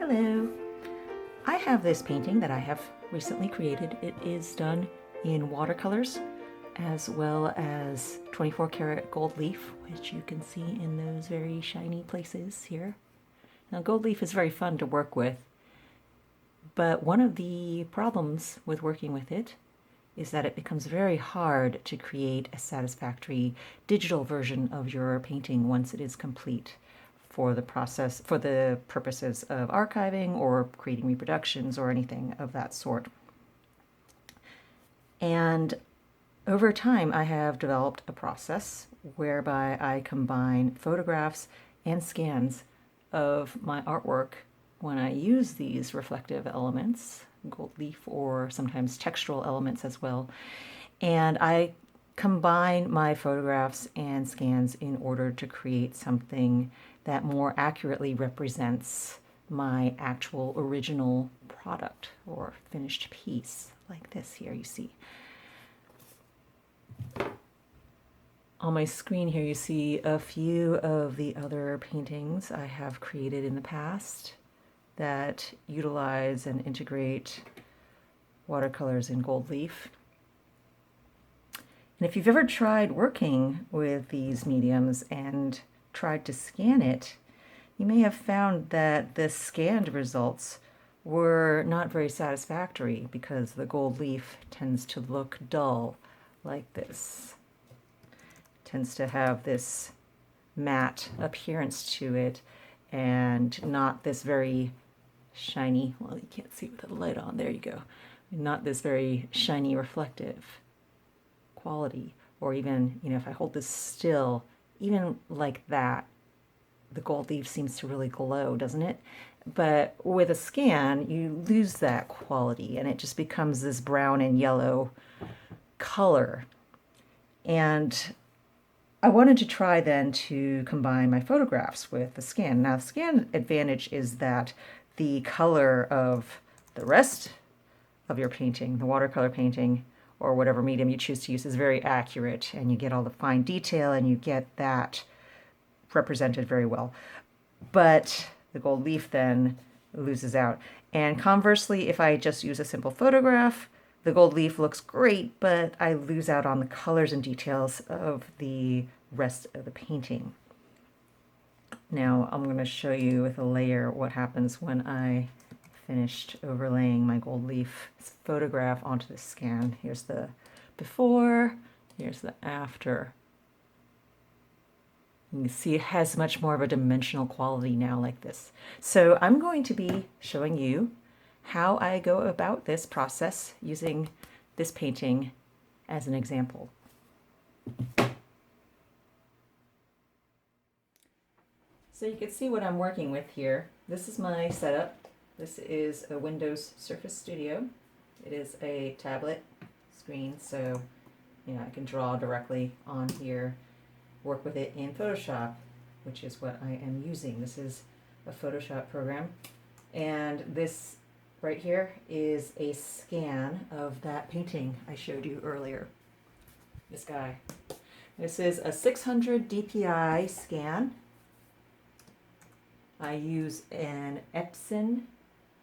Hello! I have this painting that I have recently created. It is done in watercolors as well as 24 karat gold leaf, which you can see in those very shiny places here. Now, gold leaf is very fun to work with, but one of the problems with working with it is that it becomes very hard to create a satisfactory digital version of your painting once it is complete for the purposes of archiving or creating reproductions or anything of that sort. And over time, I have developed a process whereby I combine photographs and scans of my artwork when I use these reflective elements, gold leaf or sometimes textural elements as well. And I combine my photographs and scans in order to create something that more accurately represents my actual original product or finished piece, like this here you see. On my screen here you see a few of the other paintings I have created in the past that utilize and integrate watercolors in gold leaf. And if you've ever tried working with these mediums and tried to scan it, you may have found that the scanned results were not very satisfactory because the gold leaf tends to look dull like this. It tends to have this matte appearance to it and not this very shiny, well, you can't see with the light on, there you go, not this very shiny reflective quality. Or even, if I hold this still, even like that, the gold leaf seems to really glow, doesn't it? But with a scan, you lose that quality and it just becomes this brown and yellow color. And I wanted to try then to combine my photographs with the scan. Now, the scan advantage is that the color of the rest of your painting, the watercolor painting, or whatever medium you choose to use, is very accurate, and you get all the fine detail and you get that represented very well. But the gold leaf then loses out. And conversely, if I just use a simple photograph, the gold leaf looks great, but I lose out on the colors and details of the rest of the painting. Now I'm going to show you with a layer what happens when I finished overlaying my gold leaf photograph onto the scan. Here's the before, here's the after. You can see it has much more of a dimensional quality now like this. So I'm going to be showing you how I go about this process using this painting as an example. So you can see what I'm working with here. This is my setup. This is a Windows Surface Studio. It is a tablet screen, so I can draw directly on here, work with it in Photoshop, which is what I am using. This is a Photoshop program, and this right here is a scan of that painting I showed you earlier. This guy. This is a 600 DPI scan. I use an Epson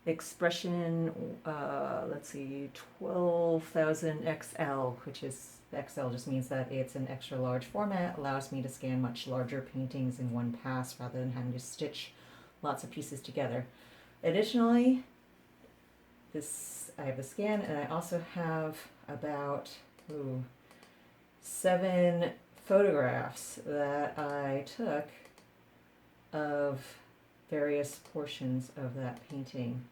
expression, let's see, 12,000 XL, which is, XL just means that it's an extra large format, allows me to scan much larger paintings in one pass rather than having to stitch lots of pieces together. Additionally, I have the scan, and I also have about 7 photographs that I took of various portions of that painting.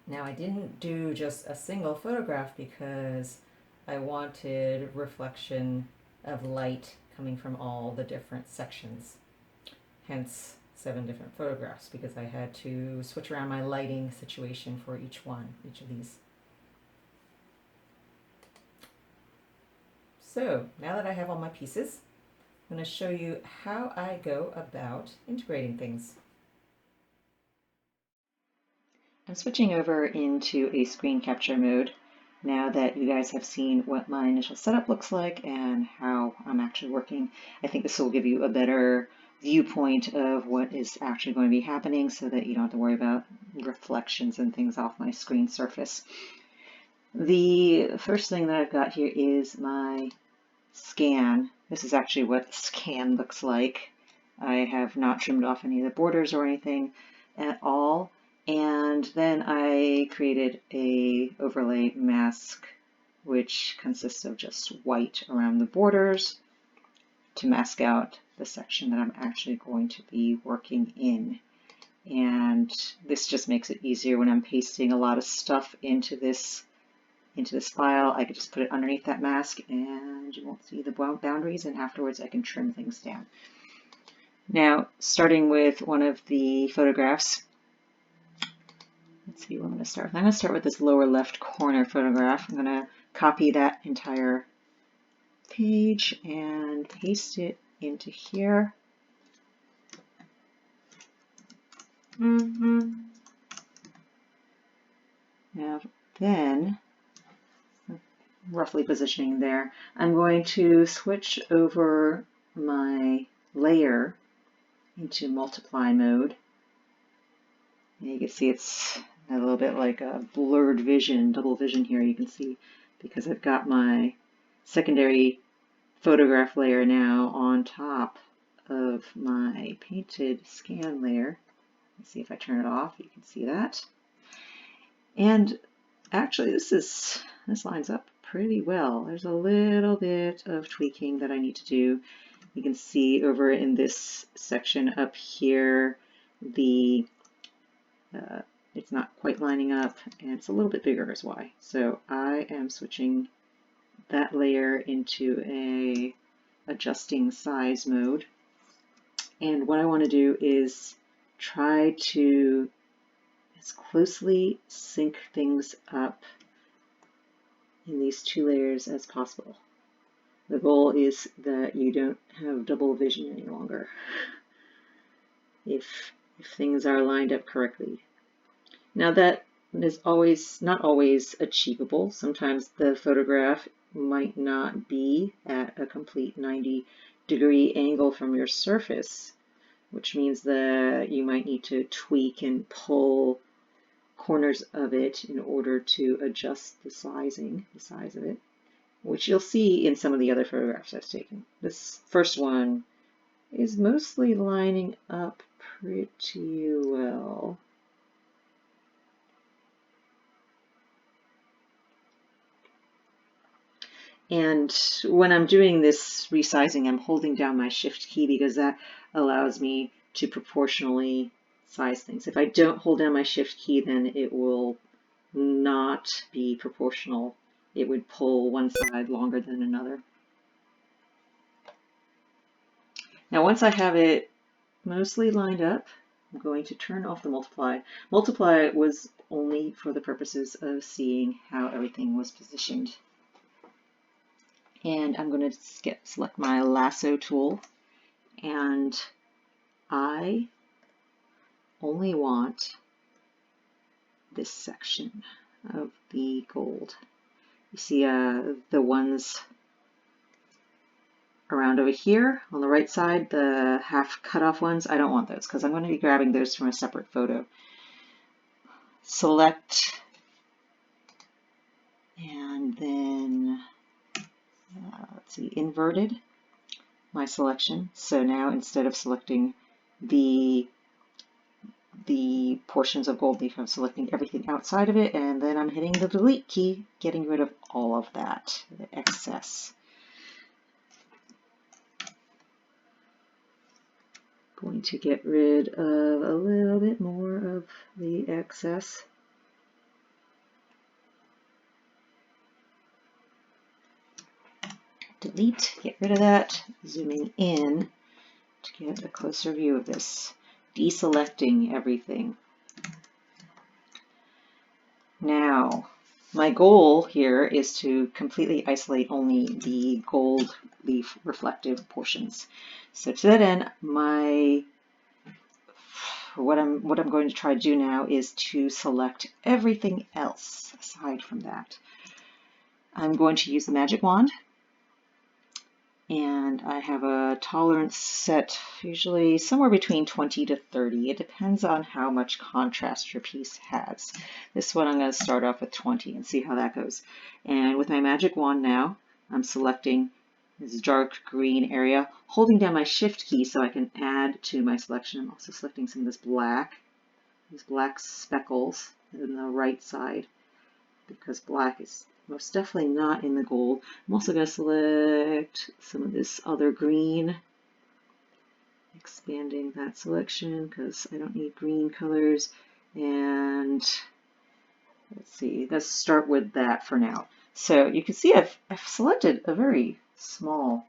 Now, I didn't do just a single photograph because I wanted reflection of light coming from all the different sections. Hence 7 different photographs, because I had to switch around my lighting situation for each of these. So now that I have all my pieces, I'm going to show you how I go about integrating things. I'm switching over into a screen capture mode now that you guys have seen what my initial setup looks like and how I'm actually working. I think this will give you a better viewpoint of what is actually going to be happening so that you don't have to worry about reflections and things off my screen surface. The first thing that I've got here is my scan. This is actually what the scan looks like. I have not trimmed off any of the borders or anything at all. And then I created a overlay mask which consists of just white around the borders to mask out the section that I'm actually going to be working in. And this just makes it easier when I'm pasting a lot of stuff into this file. I can just put it underneath that mask and you won't see the boundaries, and afterwards I can trim things down. Now, starting with one of the photographs, let's see what I'm going to start with. I'm going to start with this lower left corner photograph. I'm going to copy that entire page and paste it into here. Now then, roughly positioning there, I'm going to switch over my layer into multiply mode. And you can see it's a little bit like a blurred vision, double vision here, you can see, because I've got my secondary photograph layer now on top of my painted scan layer. Let's see if I turn it off, you can see that. And actually this lines up pretty well. There's a little bit of tweaking that I need to do. You can see over in this section up here, it's not quite lining up, and it's a little bit bigger is why. So I am switching that layer into a adjusting size mode. And what I want to do is try to as closely sync things up in these two layers as possible. The goal is that you don't have double vision any longer if things are lined up correctly. Now that is not always achievable. Sometimes the photograph might not be at a complete 90-degree angle from your surface, which means that you might need to tweak and pull corners of it in order to adjust the size of it, which you'll see in some of the other photographs I've taken. This first one is mostly lining up pretty well. And when I'm doing this resizing, I'm holding down my shift key because that allows me to proportionally size things. If I don't hold down my shift key, then it will not be proportional. It would pull one side longer than another. Now once I have it mostly lined up, I'm going to turn off the multiply. Multiply was only for the purposes of seeing how everything was positioned. And I'm going to select my lasso tool, and I only want this section of the gold. You see the ones around over here on the right side, the half cut off ones, I don't want those because I'm going to be grabbing those from a separate photo. Select, and then let's see, inverted my selection. So now instead of selecting the portions of gold leaf, I'm selecting everything outside of it, and then I'm hitting the delete key, getting rid of all of that, the excess. Going to get rid of a little bit more of the excess. Delete, get rid of that, zooming in to get a closer view of this, deselecting everything. Now, my goal here is to completely isolate only the gold leaf reflective portions. So to that end, what I'm going to try to do now is to select everything else aside from that. I'm going to use the magic wand, and I have a tolerance set usually somewhere between 20 to 30. It depends on how much contrast your piece has. This one I'm going to start off with 20 and see how that goes. And with my magic wand now, I'm selecting this dark green area, holding down my shift key so I can add to my selection. I'm also selecting some of this black, these black speckles on the right side, because black is most definitely not in the gold. I'm also going to select some of this other green, expanding that selection because I don't need green colors. And let's see, let's start with that for now. So you can see I've selected a very small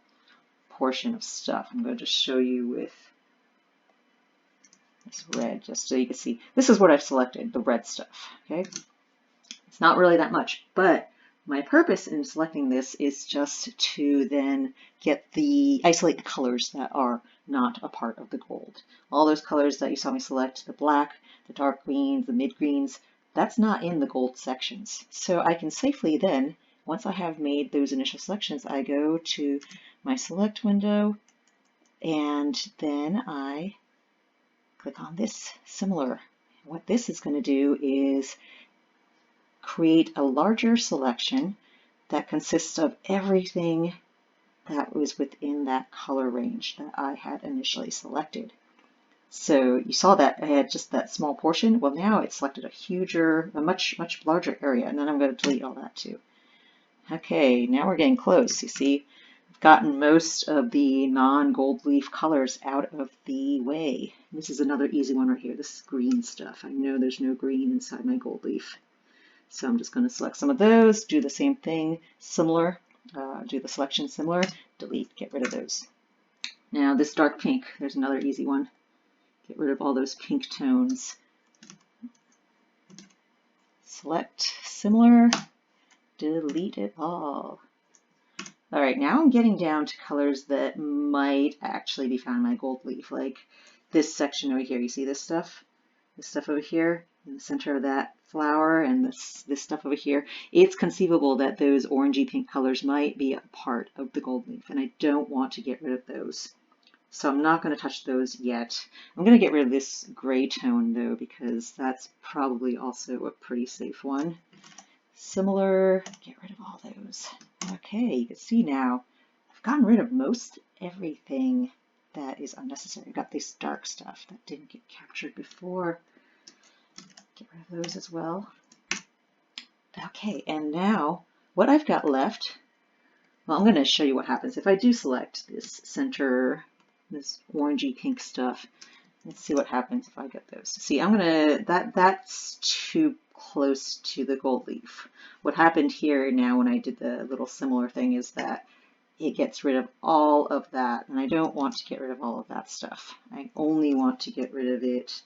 portion of stuff. I'm going to just show you with this red, just so you can see. This is what I've selected, the red stuff, okay? It's not really that much, but my purpose in selecting this is just to then isolate the colors that are not a part of the gold. All those colors that you saw me select, the black, the dark greens, the mid greens, that's not in the gold sections. So I can safely then, once I have made those initial selections, I go to my select window and then I click on this similar. What this is going to do is create a larger selection that consists of everything that was within that color range that I had initially selected. So you saw that I had just that small portion. Well, now it's selected a much larger area, and then I'm going to delete all that too. Okay, now we're getting close. You see, I've gotten most of the non-gold leaf colors out of the way. This is another easy one right here. This is green stuff. I know there's no green inside my gold leaf. So I'm just going to select some of those, do the same thing, similar, do the selection similar, delete, get rid of those. Now this dark pink, there's another easy one. Get rid of all those pink tones. Select similar, delete it all. All right, now I'm getting down to colors that might actually be found in my gold leaf, like this section over here. You see this stuff? This stuff over here in the center of that flower and this stuff over here. It's conceivable that those orangey pink colors might be a part of the gold leaf, and I don't want to get rid of those. So I'm not going to touch those yet. I'm going to get rid of this gray tone though, because that's probably also a pretty safe one. Similar, get rid of all those. Okay, you can see now I've gotten rid of most everything that is unnecessary. I've got this dark stuff that didn't get captured before. Get rid of those as well. Okay, and now what I've got left, well, I'm going to show you what happens if I do select this center, this orangey pink stuff. Let's see what happens if I get those. See, that's too close to the gold leaf. What happened here now when I did the little similar thing is that it gets rid of all of that, and I don't want to get rid of all of that stuff. I only want to get rid of it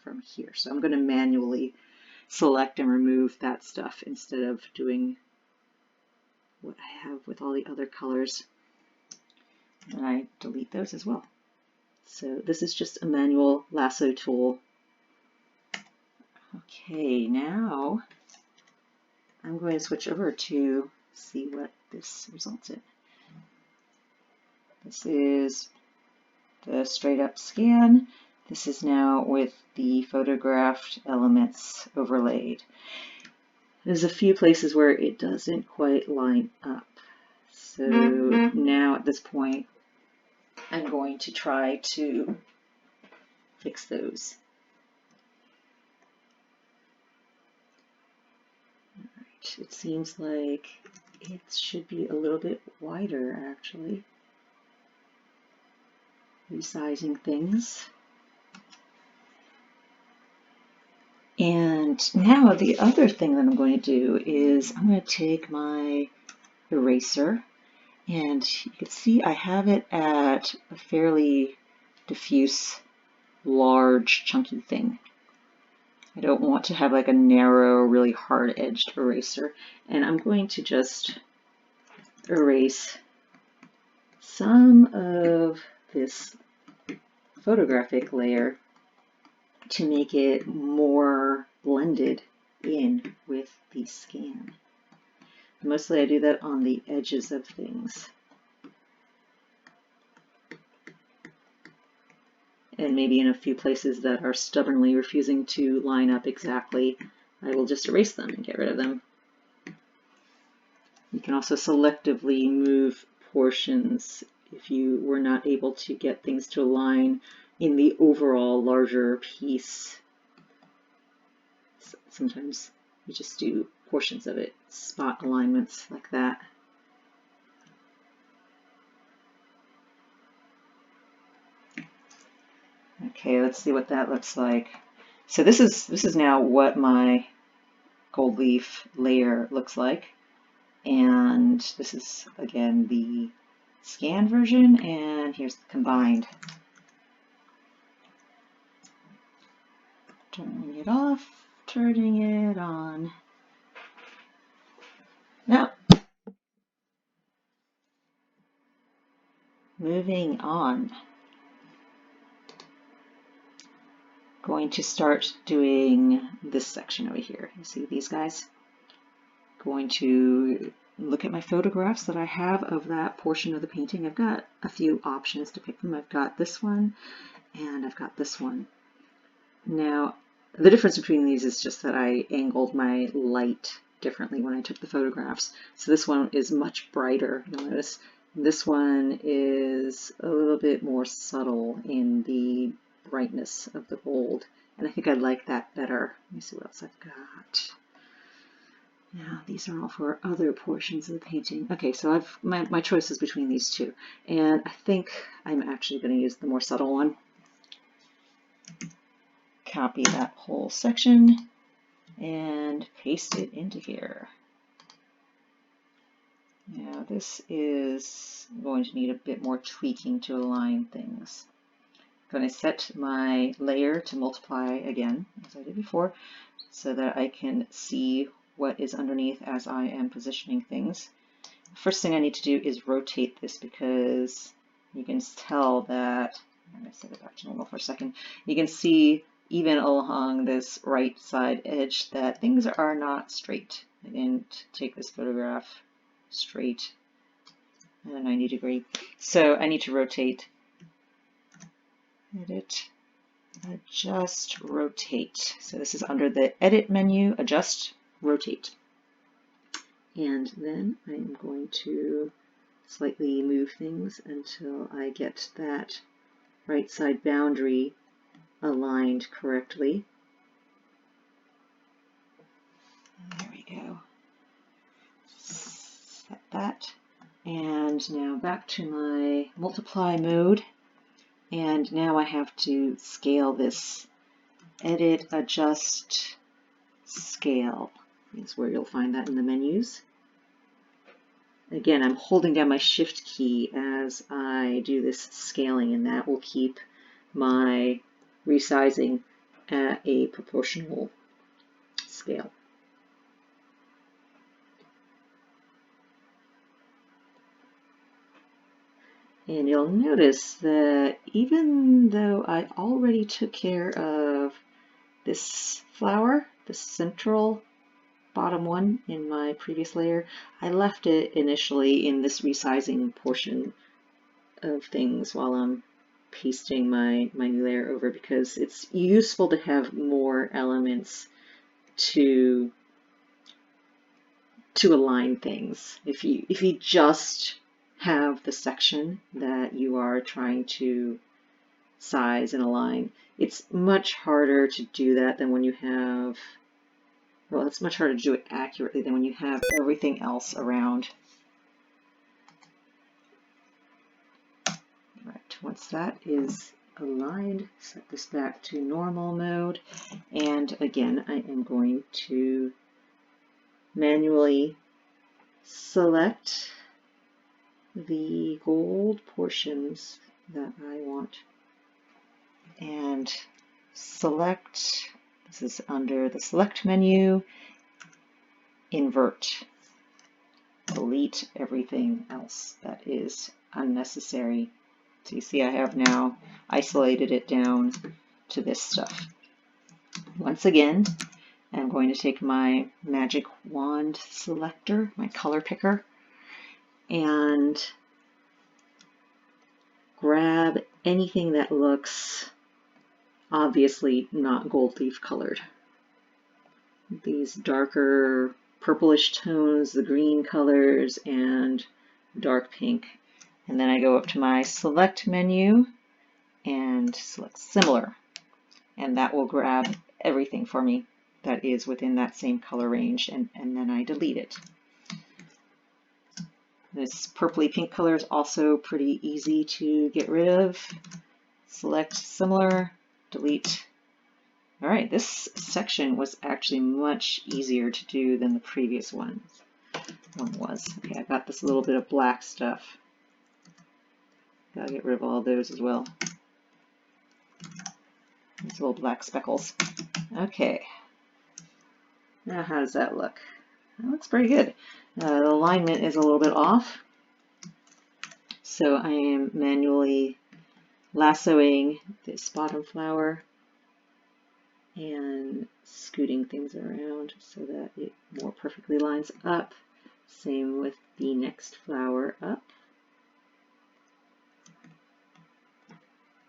from here. So I'm going to manually select and remove that stuff instead of doing what I have with all the other colors. And I delete those as well. So this is just a manual lasso tool. Okay, now I'm going to switch over to see what this results in. This is the straight up scan. This is now with the photographed elements overlaid. There's a few places where it doesn't quite line up. So now at this point, I'm going to try to fix those. All right, it seems like it should be a little bit wider actually. Resizing things. And now the other thing that I'm going to do is I'm going to take my eraser, and you can see I have it at a fairly diffuse, large, chunky thing. I don't want to have like a narrow, really hard-edged eraser. And I'm going to just erase some of this photographic layer to make it more blended in with the scan. Mostly I do that on the edges of things. and maybe in a few places that are stubbornly refusing to line up exactly, I will just erase them and get rid of them. You can also selectively move portions if you were not able to get things to align in the overall larger piece. Sometimes you just do portions of it, spot alignments like that. Okay, let's see what that looks like. So this is now what my gold leaf layer looks like. And this is, again, the scanned version, and here's the combined. Turning it off, turning it on. Now, moving on. Going to start doing this section over here. You see these guys? Going to look at my photographs that I have of that portion of the painting. I've got a few options to pick from. I've got this one and I've got this one. Now, the difference between these is just that I angled my light differently when I took the photographs. So this one is much brighter. You'll notice this one is a little bit more subtle in the brightness of the gold, and I think I like that better. Let me see what else I've got. Now these are all for other portions of the painting. Okay, so I've my choice is between these two, and I think I'm actually going to use the more subtle one. Copy that whole section and paste it into here. Now this is going to need a bit more tweaking to align things. I'm going to set my layer to multiply again, as I did before, so that I can see what is underneath as I am positioning things. First thing I need to do is rotate this, because you can tell that, I'm going to set it back to normal for a second, you can see even along this right side edge that things are not straight. I didn't take this photograph straight at a 90 degree. So I need to rotate. Edit, adjust, rotate. So this is under the edit menu, adjust, rotate. And then I am going to slightly move things until I get that right side boundary aligned correctly. There we go. Set that. And now back to my multiply mode. And now I have to scale this. Edit, adjust, scale is where you'll find that in the menus. Again, I'm holding down my shift key as I do this scaling, and that will keep my resizing at a proportional scale. And you'll notice that even though I already took care of this flower, the central bottom one in my previous layer, I left it initially in this resizing portion of things while I'm pasting my new layer over, because it's useful to have more elements to align things. If you just have the section that you are trying to size and align, it's much harder to do that than when you have, well, it's much harder to do it accurately than when you have everything else around. Right, once that is aligned, set this back to normal mode, and again I am going to manually select the gold portions that I want, and select, this is under the select menu, invert, delete everything else that is unnecessary. So you see I have now isolated it down to this stuff. Once again, I'm going to take my magic wand selector, my color picker, and grab anything that looks obviously not gold leaf colored. These darker purplish tones, the green colors, and dark pink. And then I go up to my select menu and select similar. And that will grab everything for me that is within that same color range, and then I delete it. This purpley pink color is also pretty easy to get rid of. Select similar, delete. All right, this section was actually much easier to do than the previous one was. Okay, I got this little bit of black stuff. Gotta get rid of all those as well. These little black speckles. Okay. Now how does that look? That looks pretty good. The alignment is a little bit off. So I am manually lassoing this bottom flower and scooting things around so that it more perfectly lines up. Same with the next flower up.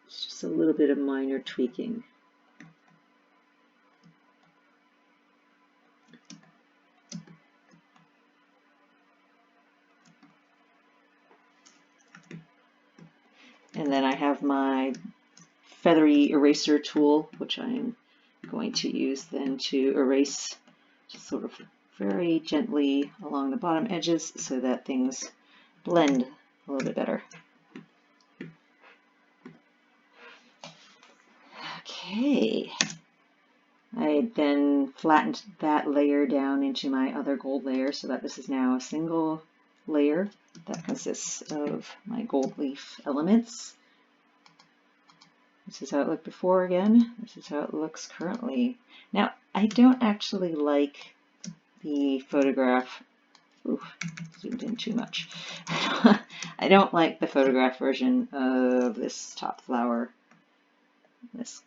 It's just a little bit of minor tweaking. And then I have my feathery eraser tool, which I'm going to use then to erase just sort of very gently along the bottom edges so that things blend a little bit better. Okay. I then flattened that layer down into my other gold layer so that this is now a single layer that consists of my gold leaf elements. This is how it looked before again. This is how it looks currently. Now, I don't actually like the photograph. Ooh, zoomed in too much. I don't like the photograph version of this top flower. This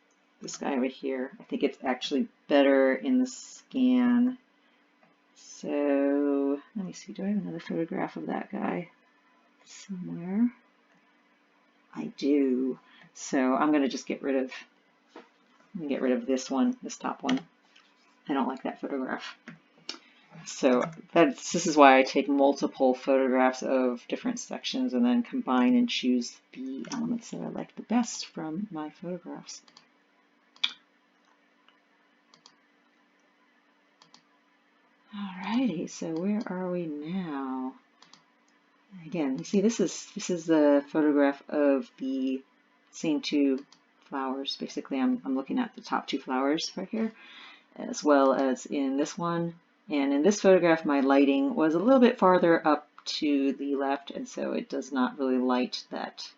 guy over here. I think it's actually better in the scan. So let me see, do I have another photograph of that guy somewhere? I do. So I'm going to just get rid of this one, this top one. I don't like that photograph. So this is why I take multiple photographs of different sections and then combine and choose the elements that I like the best from my photographs. Alrighty, so where are we now? Again, you see this is the photograph of the same two flowers. Basically, I'm looking at the top two flowers right here, as well as in this one. And in this photograph, my lighting was a little bit farther up to the left, and so it does not really light that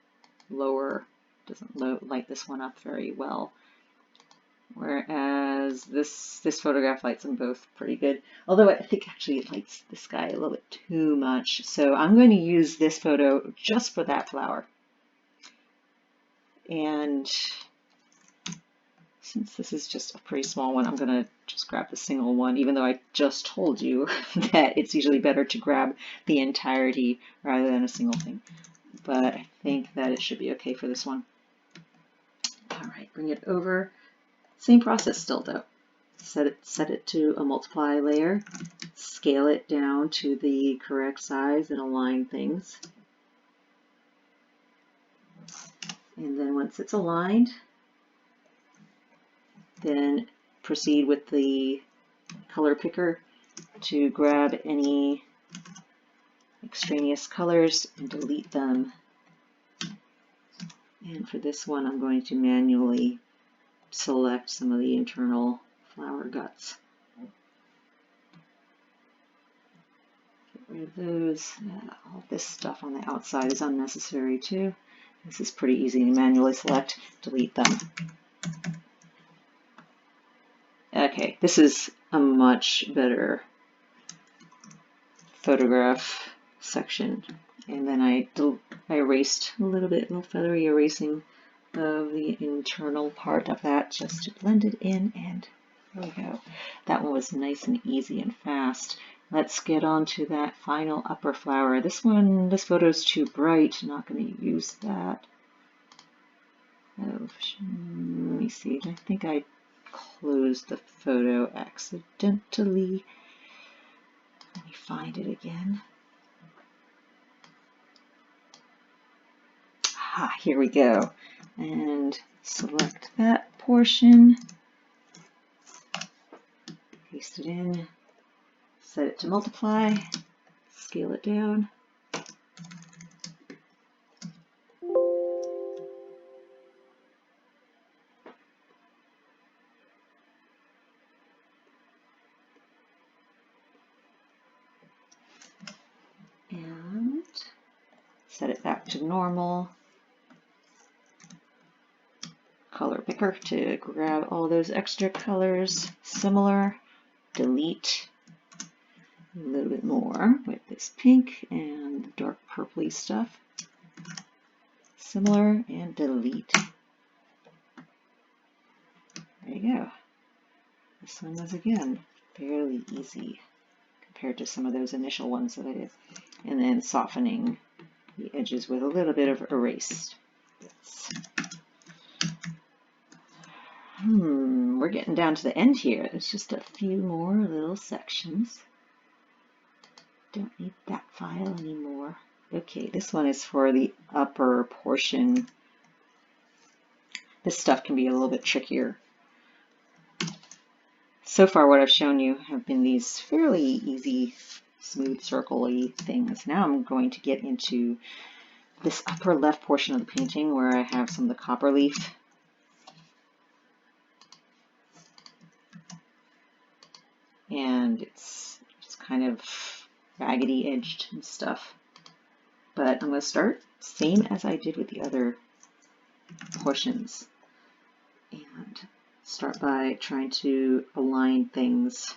lower, doesn't light this one up very well. Whereas this photograph lights them both pretty good. Although I think actually it lights this guy a little bit too much. So I'm going to use this photo just for that flower. And since this is just a pretty small one, I'm going to just grab the single one, even though I just told you that it's usually better to grab the entirety rather than a single thing. But I think that it should be okay for this one. All right, bring it over. Same process still though. Set it to a multiply layer, scale it down to the correct size and align things. And then once it's aligned, then proceed with the color picker to grab any extraneous colors and delete them. And for this one, I'm going to manually select some of the internal flower guts. Get rid of those. All this stuff on the outside is unnecessary too. This is pretty easy to manually select, delete them. Okay, this is a much better photograph section. And then I erased a little feathery erasing of the internal part of that just to blend it in, and there we go. That one was nice and easy and fast. Let's get on to that final upper flower. This photo's too bright, I'm not going to use that. Oh, let me see. I think I closed the photo accidentally. Let me find it again. Ah, here we go. And select that portion, paste it in, set it to multiply, scale it down. And set it back to normal. Color picker to grab all those extra colors. Similar, delete. A little bit more with this pink and dark purpley stuff. Similar and delete. There you go. This one was again fairly easy compared to some of those initial ones that I did. And then softening the edges with a little bit of erased bits. We're getting down to the end here. There's just a few more little sections. Don't need that file anymore. Okay, this one is for the upper portion. This stuff can be a little bit trickier. So far what I've shown you have been these fairly easy, smooth, circle-y things. Now I'm going to get into this upper left portion of the painting where I have some of the copper leaf. And it's kind of raggedy edged and stuff. But I'm going to start same as I did with the other portions. And start by trying to align things.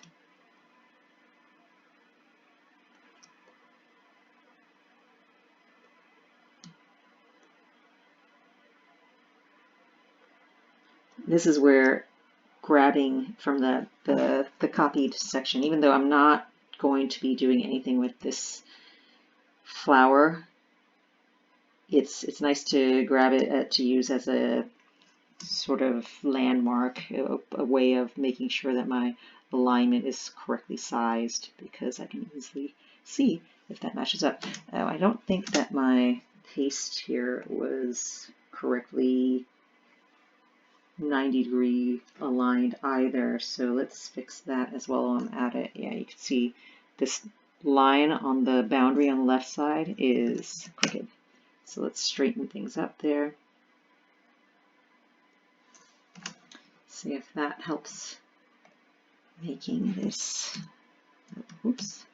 This is where grabbing from the copied section, even though I'm not going to be doing anything with this flower, it's nice to grab it to use as a sort of landmark, a way of making sure that my alignment is correctly sized, because I can easily see if that matches up. I don't think that my paste here was correctly 90-degree aligned either, so let's fix that as well while I'm at it. Yeah, you can see this line on the boundary on the left side is crooked. So let's straighten things up there. See if that helps making this, oops.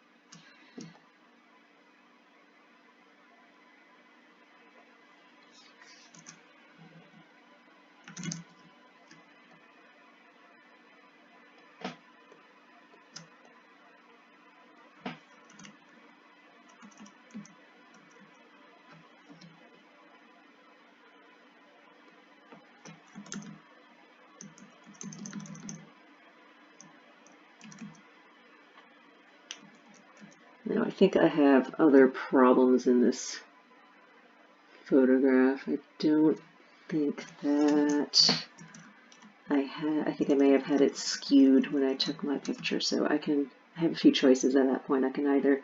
Now I think I have other problems in this photograph. I don't think that I think I may have had it skewed when I took my picture, so I have a few choices at that point. I can either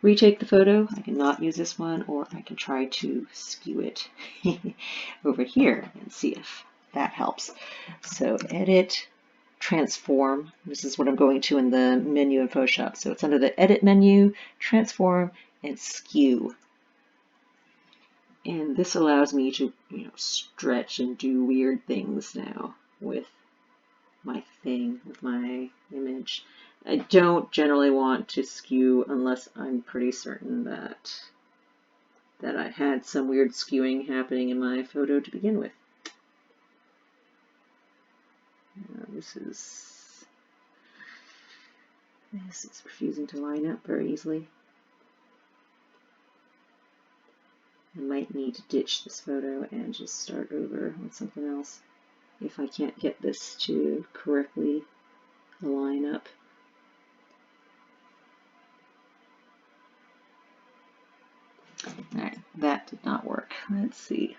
retake the photo, I can not use this one, or I can try to skew it over here and see if that helps. So edit, transform. This is what I'm going to in the menu in Photoshop. So it's under the edit menu, transform, and skew. And this allows me to, stretch and do weird things now with my thing, with my image. I don't generally want to skew unless I'm pretty certain that I had some weird skewing happening in my photo to begin with. This is refusing to line up very easily. I might need to ditch this photo and just start over with something else if I can't get this to correctly line up. Alright, that did not work. Let's see.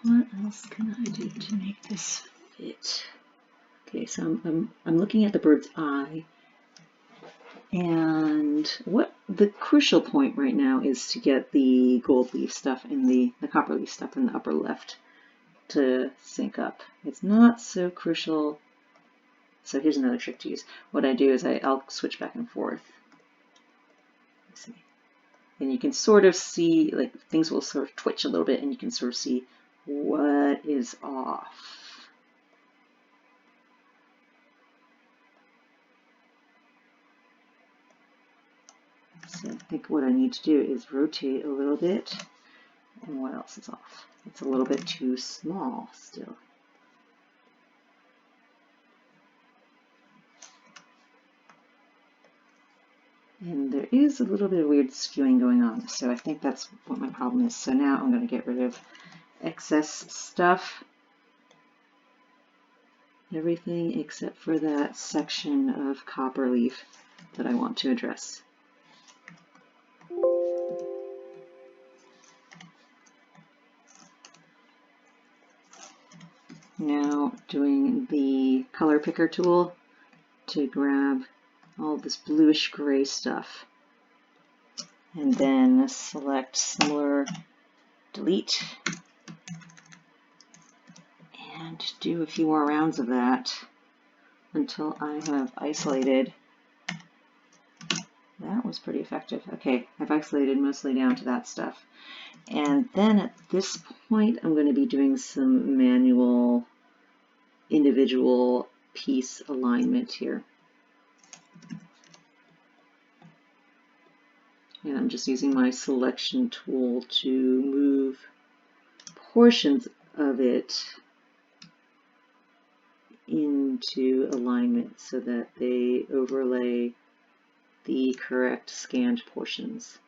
What else can I do to make this fit? Okay, so I'm looking at the bird's eye, and what the crucial point right now is to get the gold leaf stuff and the copper leaf stuff in the upper left to sync up. It's not so crucial. So here's another trick to use. What I do is I'll switch back and forth. Let's see. And you can sort of see, like, things will sort of twitch a little bit, and you can sort of see what is off. So I think what I need to do is rotate a little bit. And what else is off? It's a little bit too small still. And there is a little bit of weird skewing going on, so I think that's what my problem is. So now I'm going to get rid of excess stuff. Everything except for that section of copper leaf that I want to address. Now doing the color picker tool to grab all this bluish gray stuff. And then select similar, delete, and do a few more rounds of that until I have isolated. That was pretty effective. Okay, I've isolated mostly down to that stuff. And then at this point, I'm going to be doing some manual individual piece alignment here. And I'm just using my selection tool to move portions of it into alignment so that they overlay the correct scanned portions.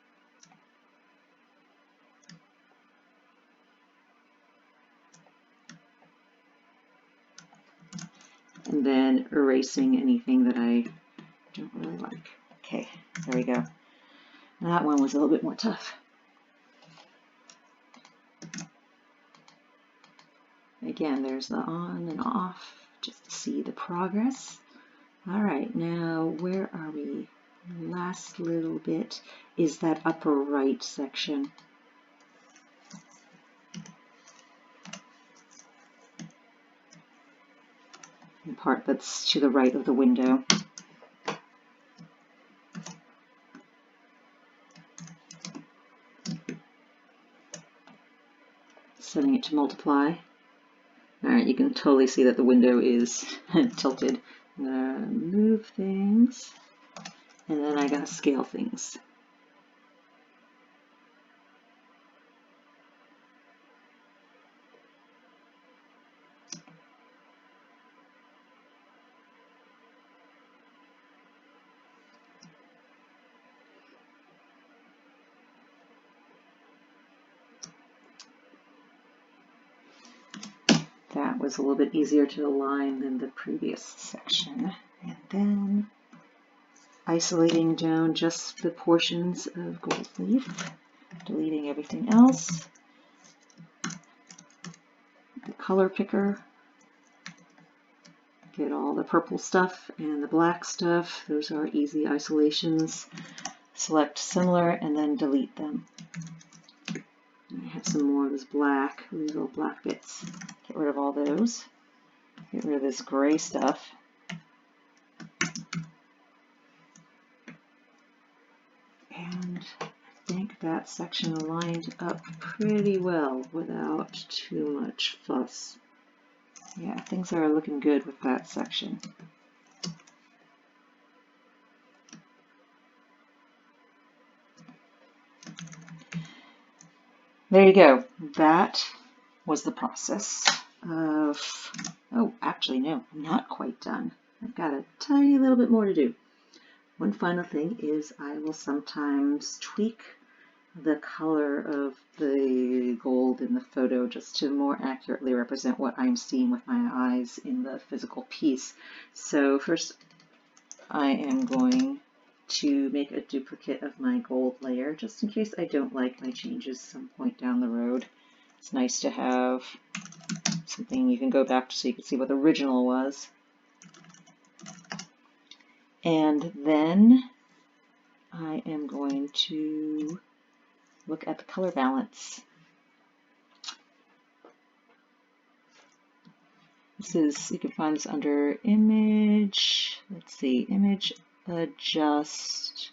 And then erasing anything that I don't really like. Okay, there we go. That one was a little bit more tough. Again, there's the on and off, just to see the progress. All right, now where are we? Last little bit is that upper right section. The part that's to the right of the window. Setting it to multiply. All right, you can totally see that the window is tilted. I'm gonna move things, and then I gotta scale things. That was a little bit easier to align than the previous section. And then isolating down just the portions of gold leaf, deleting everything else. The color picker, get all the purple stuff and the black stuff. Those are easy isolations. Select similar and then delete them. I have some more of this black, these little black bits. Get rid of all those. Get rid of this gray stuff. And I think that section aligned up pretty well without too much fuss. Yeah, things are looking good with that section. There you go. That was the process of, oh, actually, no, I'm not quite done. I've got a tiny little bit more to do. One final thing is I will sometimes tweak the color of the gold in the photo just to more accurately represent what I'm seeing with my eyes in the physical piece. So first I am going to make a duplicate of my gold layer just in case I don't like my changes some point down the road. It's nice to have something you can go back to so you can see what the original was. And then I am going to look at the color balance. This is, you can find this under image, let's see, image, adjust,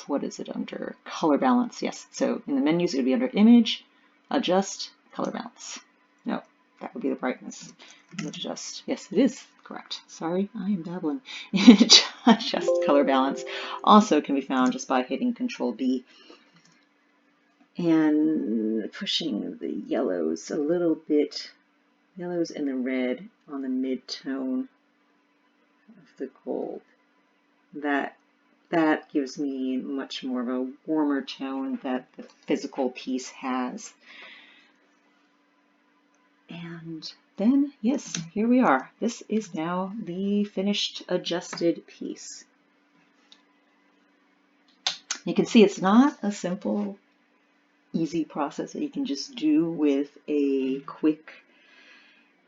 what is it under? Color balance, yes. So in the menus, it would be under image, adjust, color balance. No, that would be the brightness. Image adjust, yes, it is correct. Sorry, I am babbling. Image adjust color balance also can be found just by hitting Control B and pushing the yellows a little bit, yellows and the red on the mid-tone of the gold. That gives me much more of a warmer tone that the physical piece has. And then, yes, here we are. This is now the finished adjusted piece. You can see it's not a simple, easy process that you can just do with a quick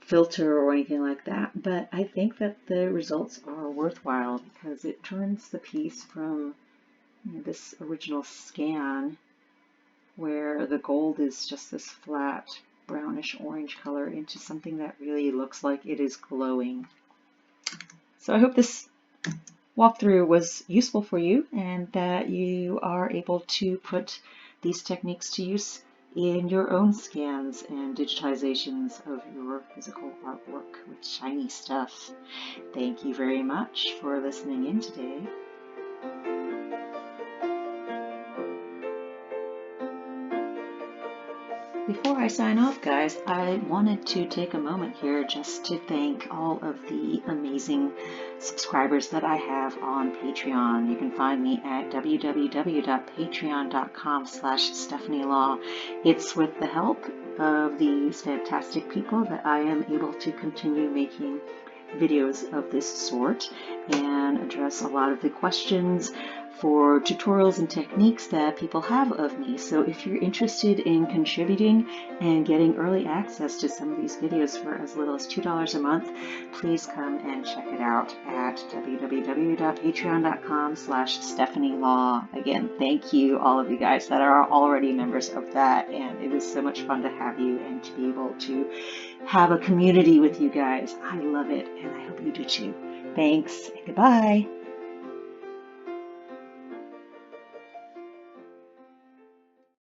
filter or anything like that, but I think that the results are worthwhile because it turns the piece from this original scan where the gold is just this flat brownish orange color into something that really looks like it is glowing. So I hope this walkthrough was useful for you and that you are able to put these techniques to use in your own scans and digitizations of your physical artwork with shiny stuff. Thank you very much for listening in today. Before I sign off, guys, I wanted to take a moment here just to thank all of the amazing subscribers that I have on Patreon. You can find me at www.patreon.com/StephanieLaw. It's with the help of these fantastic people that I am able to continue making videos of this sort and address a lot of the questions for tutorials and techniques that people have of me. So if you're interested in contributing and getting early access to some of these videos for as little as $2 a month, please come and check it out at www.patreon.com/StephanieLaw. Again, thank you all of you guys that are already members of that, and it is so much fun to have you and to be able to have a community with you guys. I love it, and I hope you do too. Thanks, and goodbye.